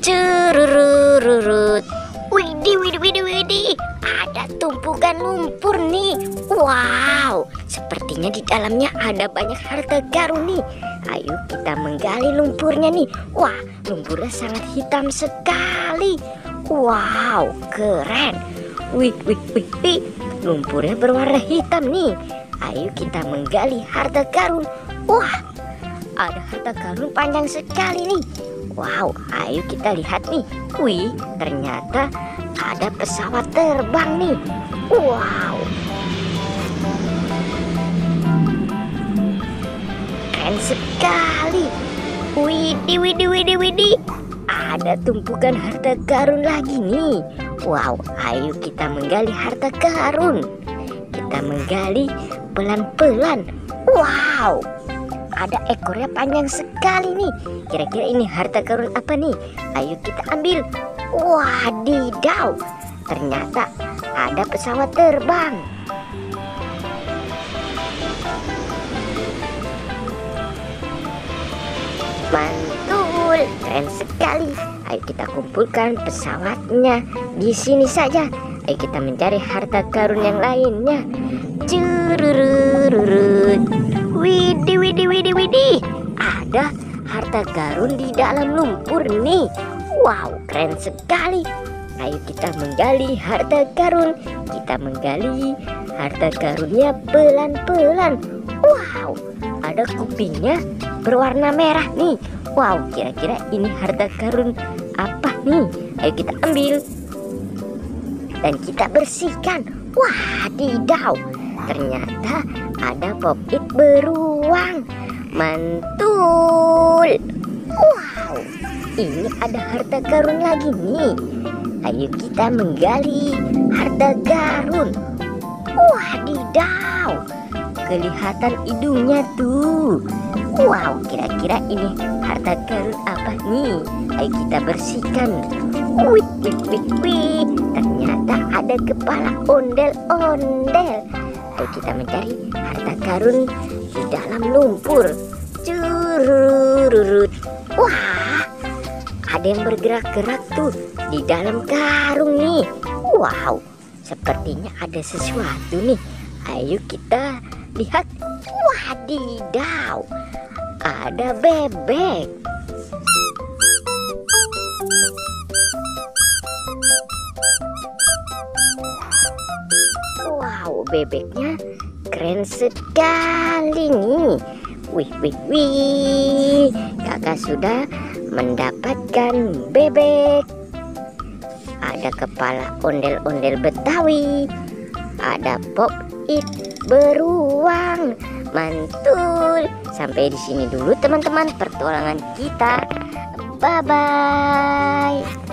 Cururururut. Widih, widih, widih, widih. Ada tumpukan lumpur nih. Wow, sepertinya di dalamnya ada banyak harta karun nih. Ayo kita menggali lumpurnya nih. Wah, lumpurnya sangat hitam sekali. Wow, keren. Wih, wih, wih, wih. Lumpurnya berwarna hitam nih. Ayo kita menggali harta karun. Wah, ada harta karun panjang sekali nih. Wow, ayo kita lihat nih. Wih, ternyata ada pesawat terbang nih. Wow, keren sekali. Widih, widih, widih, widih. Ada tumpukan harta karun lagi nih. Wow, ayo kita menggali harta karun. Kita menggali pelan-pelan. Wow, ada ekornya panjang sekali nih. Kira-kira ini harta karun apa nih? Ayo kita ambil. Wadidaw, ternyata ada pesawat terbang. Mantul, keren sekali. Ayo kita kumpulkan pesawatnya di sini saja. Ayo kita mencari harta karun yang lainnya. Cururururut. Widih, widih, widih, widih. Ada harta karun di dalam lumpur nih. Wow, keren sekali. Ayo kita menggali harta karun. Kita menggali harta karunnya pelan-pelan. Wow, ada kupingnya berwarna merah nih. Wow, kira-kira ini harta karun apa nih? Ayo kita ambil dan kita bersihkan. Wadidaw, ternyata ada pop-it beruang. Mantul. Wow, ini ada harta karun lagi nih. Ayo kita menggali harta karun. Wadidaw, kelihatan hidungnya tuh. Wow, kira-kira ini harta karun apa nih? Ayo kita bersihkan. Wih, wih, wih, wih. Ternyata ada kepala ondel-ondel. Ayo kita mencari harta karun di dalam lumpur. Curururut. Wah, ada yang bergerak-gerak tuh di dalam karung nih. Wow, sepertinya ada sesuatu nih. Ayo kita lihat. Wadidaw, ada bebek. Wow, bebeknya keren sekali nih. Wih, wih, wih. Kakak sudah mendapatkan bebek. Ada kepala ondel-ondel Betawi. Ada pop-it beruang. Mantul. Sampai di sini dulu teman-teman pertualangan kita. Bye bye.